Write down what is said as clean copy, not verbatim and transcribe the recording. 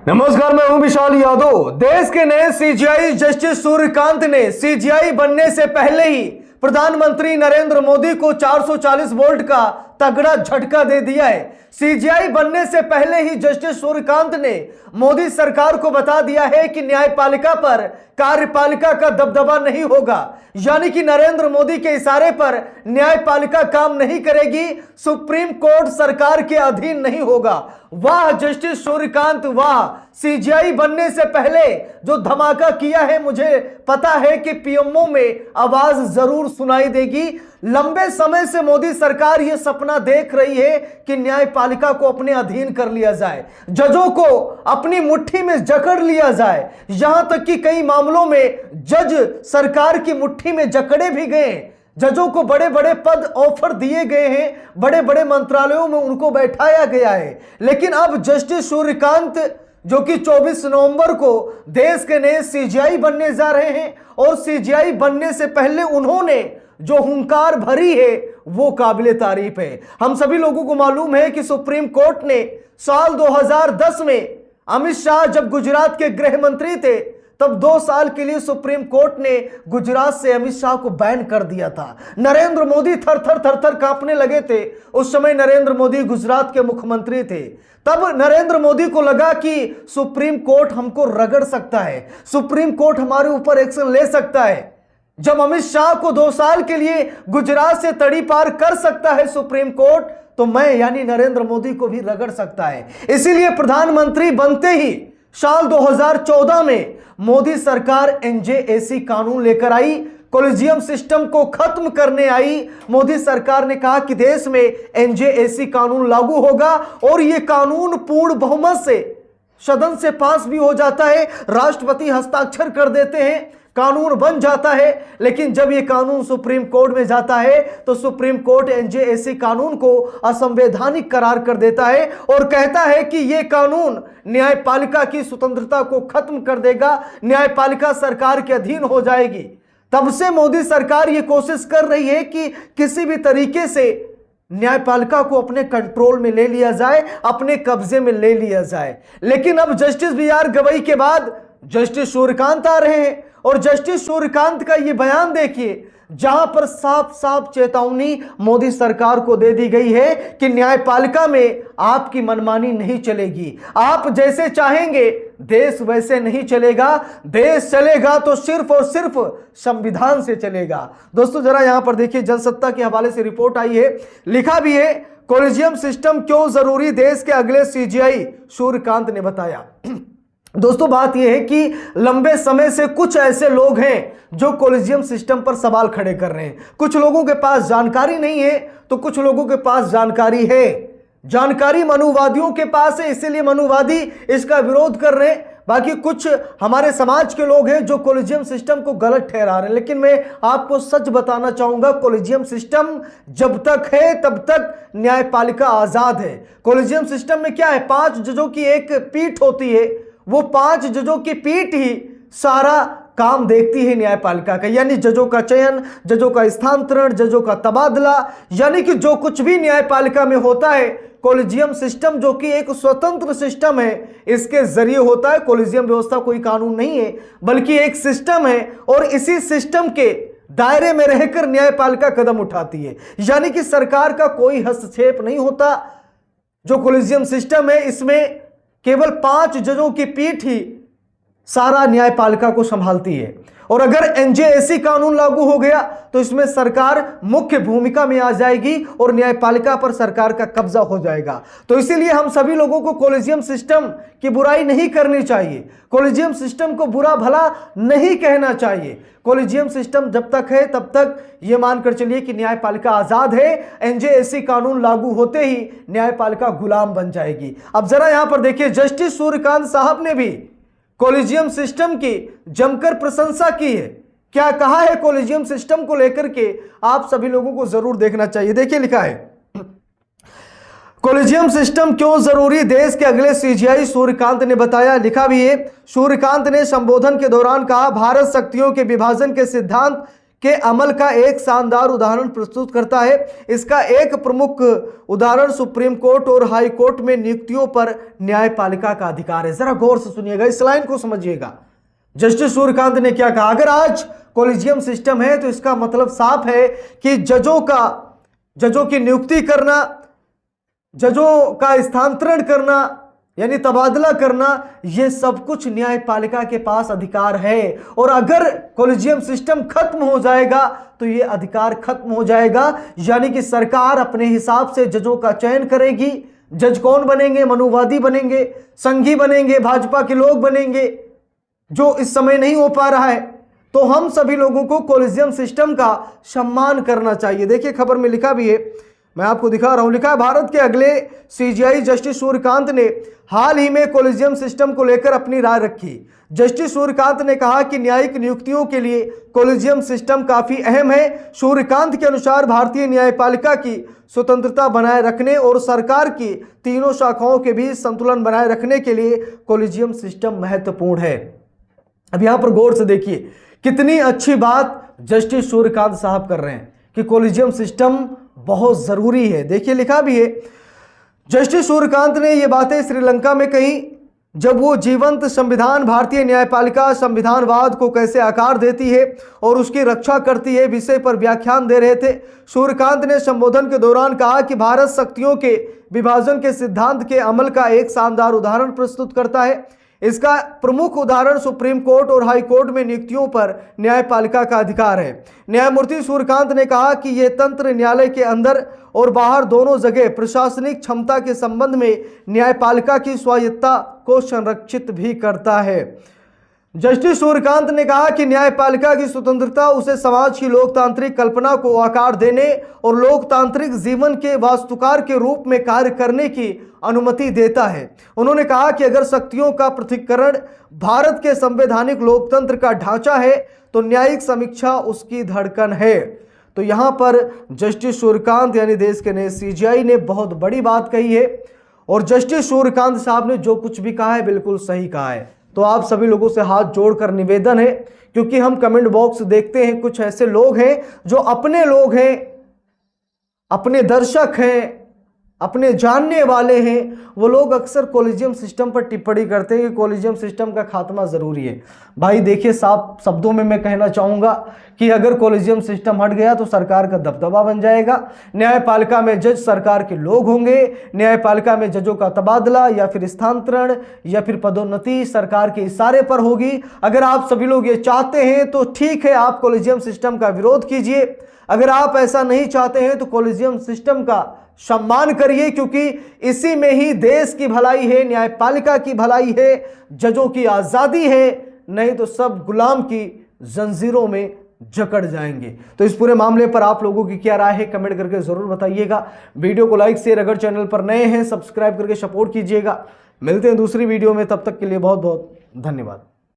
नमस्कार, मैं हूं विशाल यादव। देश के नए सीजीआई जस्टिस सूर्यकांत ने सीजीआई बनने से पहले ही प्रधानमंत्री नरेंद्र मोदी को 440 वोल्ट का तगड़ा झटका दे दिया है। सीजीआई बनने से पहले ही जस्टिस सूर्यकांत ने मोदी सरकार को बता दिया है कि न्यायपालिका पर कार्यपालिका का दबदबा नहीं होगा, यानी कि नरेंद्र मोदी के इशारे पर न्यायपालिका काम नहीं करेगी, सुप्रीम कोर्ट सरकार के अधीन नहीं होगा। वाह जस्टिस सूर्यकांत वाह! सीजीआई बनने से पहले जो धमाका किया है, मुझे पता है कि पीएमओ में आवाज जरूर सुनाई देगी। लंबे समय से मोदी सरकार यह सपना देख रही है कि न्यायपालिका को अपने अधीन कर लिया जाए, जजों को अपनी मुट्ठी में जकड़ लिया जाए। यहां तक कि कई मामलों में जज सरकार की मुट्ठी में जकड़े भी गए। जजों को बड़े बड़े पद ऑफर दिए गए हैं, बड़े बड़े मंत्रालयों में उनको बैठाया गया है। लेकिन अब जस्टिस सूर्यकांत जो कि 24 नवंबर को देश के नए सीजीआई बनने जा रहे हैं, और सीजीआई बनने से पहले उन्होंने जो हुंकार भरी है वो काबिले तारीफ है। हम सभी लोगों को मालूम है कि सुप्रीम कोर्ट ने साल 2010 में अमित शाह जब गुजरात के गृह मंत्री थे, तब 2 साल के लिए सुप्रीम कोर्ट ने गुजरात से अमित शाह को बैन कर दिया था। नरेंद्र मोदी थर थर कांपने लगे थे। उस समय नरेंद्र मोदी गुजरात के मुख्यमंत्री थे। तब नरेंद्र मोदी को लगा कि सुप्रीम कोर्ट हमको रगड़ सकता है, सुप्रीम कोर्ट हमारे ऊपर एक्शन ले सकता है। जब अमित शाह को 2 साल के लिए गुजरात से तड़ी पार कर सकता है सुप्रीम कोर्ट, तो मैं यानी नरेंद्र मोदी को भी रगड़ सकता है। इसीलिए प्रधानमंत्री बनते ही साल 2014 में मोदी सरकार एनजेएसी कानून लेकर आई, कॉलेजियम सिस्टम को खत्म करने आई। मोदी सरकार ने कहा कि देश में एनजेएसी कानून लागू होगा, और यह कानून पूर्ण बहुमत से सदन से पास भी हो जाता है, राष्ट्रपति हस्ताक्षर कर देते हैं, कानून बन जाता है। लेकिन जब यह कानून सुप्रीम कोर्ट में जाता है तो सुप्रीम कोर्ट एनजेएसी कानून को असंवैधानिक करार कर देता है और कहता है कि यह कानून न्यायपालिका की स्वतंत्रता को खत्म कर देगा, न्यायपालिका सरकार के अधीन हो जाएगी। तब से मोदी सरकार यह कोशिश कर रही है कि किसी भी तरीके से न्यायपालिका को अपने कंट्रोल में ले लिया जाए, अपने कब्जे में ले लिया जाए। लेकिन अब जस्टिस बीआर गवई के बाद जस्टिस सूर्यकांत आ रहे हैं, और जस्टिस सूर्यकांत का ये बयान देखिए, जहां पर साफ साफ चेतावनी मोदी सरकार को दे दी गई है कि न्यायपालिका में आपकी मनमानी नहीं चलेगी, आप जैसे चाहेंगे देश वैसे नहीं चलेगा, देश चलेगा तो सिर्फ और सिर्फ संविधान से चलेगा। दोस्तों जरा यहां पर देखिए, जनसत्ता के हवाले से रिपोर्ट आई है, लिखा भी है कॉलेजियम सिस्टम क्यों जरूरी, देश के अगले सीजीआई सूर्यकांत ने बताया। दोस्तों बात यह है कि लंबे समय से कुछ ऐसे लोग हैं जो कॉलेजियम सिस्टम पर सवाल खड़े कर रहे हैं। कुछ लोगों के पास जानकारी नहीं है, तो कुछ लोगों के पास जानकारी है। जानकारी मनुवादियों के पास है, इसीलिए मनुवादी इसका विरोध कर रहे हैं। बाकी कुछ हमारे समाज के लोग हैं जो कॉलेजियम सिस्टम को गलत ठहरा रहे हैं। लेकिन मैं आपको सच बताना चाहूंगा, कॉलेजियम सिस्टम जब तक है तब तक न्यायपालिका आजाद है। कॉलेजियम सिस्टम में क्या है, 5 जजों की एक पीठ होती है, वो 5 जजों की पीठ ही सारा काम देखती है न्यायपालिका का, यानी जजों का चयन, जजों का स्थानांतरण, जजों का तबादला, यानी कि जो कुछ भी न्यायपालिका में होता है, कॉलेजियम सिस्टम जो कि एक स्वतंत्र सिस्टम है, इसके जरिए होता है। कॉलेजियम व्यवस्था कोई कानून नहीं है, बल्कि एक सिस्टम है, और इसी सिस्टम के दायरे में रहकर न्यायपालिका कदम उठाती है, यानी कि सरकार का कोई हस्तक्षेप नहीं होता। जो कॉलेजियम सिस्टम है, इसमें केवल 5 जजों की पीठ ही सारा न्यायपालिका को संभालती है। और अगर एनजेएसी कानून लागू हो गया तो इसमें सरकार मुख्य भूमिका में आ जाएगी और न्यायपालिका पर सरकार का कब्जा हो जाएगा। तो इसीलिए हम सभी लोगों को कॉलेजियम सिस्टम की बुराई नहीं करनी चाहिए, कॉलेजियम सिस्टम को बुरा भला नहीं कहना चाहिए। कॉलेजियम सिस्टम जब तक है तब तक यह मानकर चलिए कि न्यायपालिका आजाद है, एनजेएसी कानून लागू होते ही न्यायपालिका गुलाम बन जाएगी। अब जरा यहां पर देखिए, जस्टिस सूर्यकांत साहब ने भी कॉलेजियम सिस्टम की जमकर प्रशंसा की है। क्या कहा है कॉलेजियम सिस्टम को लेकर के, आप सभी लोगों को जरूर देखना चाहिए। देखिए लिखा है, कॉलेजियम सिस्टम क्यों जरूरी, देश के अगले सीजीआई सूर्यकांत ने बताया। लिखा भी है, सूर्यकांत ने संबोधन के दौरान कहा, भारत शक्तियों के विभाजन के सिद्धांत के अमल का एक शानदार उदाहरण प्रस्तुत करता है। इसका एक प्रमुख उदाहरण सुप्रीम कोर्ट और हाई कोर्ट में नियुक्तियों पर न्यायपालिका का अधिकार है। जरा गौर से सुनिएगा, इस लाइन को समझिएगा। जस्टिस सूर्यकांत ने क्या कहा, अगर आज कोलिजियम सिस्टम है तो इसका मतलब साफ है कि जजों की नियुक्ति करना, जजों का स्थानांतरण करना यानी तबादला करना, यह सब कुछ न्यायपालिका के पास अधिकार है। और अगर कोलिजियम सिस्टम खत्म हो जाएगा तो यह अधिकार खत्म हो जाएगा, यानी कि सरकार अपने हिसाब से जजों का चयन करेगी। जज कौन बनेंगे? मनुवादी बनेंगे, संघी बनेंगे, भाजपा के लोग बनेंगे, जो इस समय नहीं हो पा रहा है। तो हम सभी लोगों को कोलिजियम सिस्टम का सम्मान करना चाहिए। देखिए खबर में लिखा भी है, मैं आपको दिखा रहा हूं, लिखा है भारत के अगले सीजीआई जस्टिस सूर्यकांत ने हाल ही में कोलिजियम सिस्टम को लेकर अपनी राय रखी। जस्टिस सूर्यकांत ने कहा कि न्यायिक नियुक्तियों के लिए कोलिजियम सिस्टम काफी अहम है। सूर्यकांत के अनुसार भारतीय न्यायपालिका की स्वतंत्रता बनाए रखने और सरकार की तीनों शाखाओं के बीच संतुलन बनाए रखने के लिए कोलिजियम सिस्टम महत्वपूर्ण है। अब यहां पर गौर से देखिए, कितनी अच्छी बात जस्टिस सूर्यकांत साहब कर रहे हैं कि कोलिजियम सिस्टम बहुत जरूरी है। देखिए लिखा भी है, जस्टिस सूर्यकांत ने ये बातें श्रीलंका में कही जब वो जीवंत संविधान भारतीय न्यायपालिका संविधानवाद को कैसे आकार देती है और उसकी रक्षा करती है विषय पर व्याख्यान दे रहे थे। सूर्यकांत ने संबोधन के दौरान कहा कि भारत शक्तियों के विभाजन के सिद्धांत के अमल का एक शानदार उदाहरण प्रस्तुत करता है। इसका प्रमुख उदाहरण सुप्रीम कोर्ट और हाई कोर्ट में नियुक्तियों पर न्यायपालिका का अधिकार है। न्यायमूर्ति सूर्यकांत ने कहा कि यह तंत्र न्यायालय के अंदर और बाहर दोनों जगह प्रशासनिक क्षमता के संबंध में न्यायपालिका की स्वायत्तता को संरक्षित भी करता है। जस्टिस सूर्यकांत ने कहा कि न्यायपालिका की स्वतंत्रता उसे समाज की लोकतांत्रिक कल्पना को आकार देने और लोकतांत्रिक जीवन के वास्तुकार के रूप में कार्य करने की अनुमति देता है। उन्होंने कहा कि अगर शक्तियों का पृथक्करण भारत के संवैधानिक लोकतंत्र का ढांचा है तो न्यायिक समीक्षा उसकी धड़कन है। तो यहां पर जस्टिस सूर्यकांत यानी देश के नए सीजीआई ने बहुत बड़ी बात कही है और जस्टिस सूर्यकांत साहब ने जो कुछ भी कहा है बिल्कुल सही कहा है। तो आप सभी लोगों से हाथ जोड़कर निवेदन है, क्योंकि हम कमेंट बॉक्स देखते हैं, कुछ ऐसे लोग हैं जो अपने लोग हैं, अपने दर्शक हैं, अपने जानने वाले हैं, वो लोग अक्सर कोलिजियम सिस्टम पर टिप्पणी करते हैं कि कोलिजियम सिस्टम का खात्मा ज़रूरी है। भाई देखिए, साफ शब्दों में मैं कहना चाहूँगा कि अगर कोलिजियम सिस्टम हट गया तो सरकार का दबदबा बन जाएगा। न्यायपालिका में जज सरकार के लोग होंगे, न्यायपालिका में जजों का तबादला या फिर स्थानांतरण या फिर पदोन्नति सरकार के इशारे पर होगी। अगर आप सभी लोग ये चाहते हैं तो ठीक है, आप कोलिजियम सिस्टम का विरोध कीजिए। अगर आप ऐसा नहीं चाहते हैं तो कोलिजियम सिस्टम का सम्मान करिए, क्योंकि इसी में ही देश की भलाई है, न्यायपालिका की भलाई है, जजों की आज़ादी है। नहीं तो सब गुलाम की जंजीरों में जकड़ जाएंगे। तो इस पूरे मामले पर आप लोगों की क्या राय है कमेंट करके जरूर बताइएगा। वीडियो को लाइक शेयर, अगर चैनल पर नए हैं सब्सक्राइब करके सपोर्ट कीजिएगा। मिलते हैं दूसरी वीडियो में, तब तक के लिए बहुत बहुत धन्यवाद।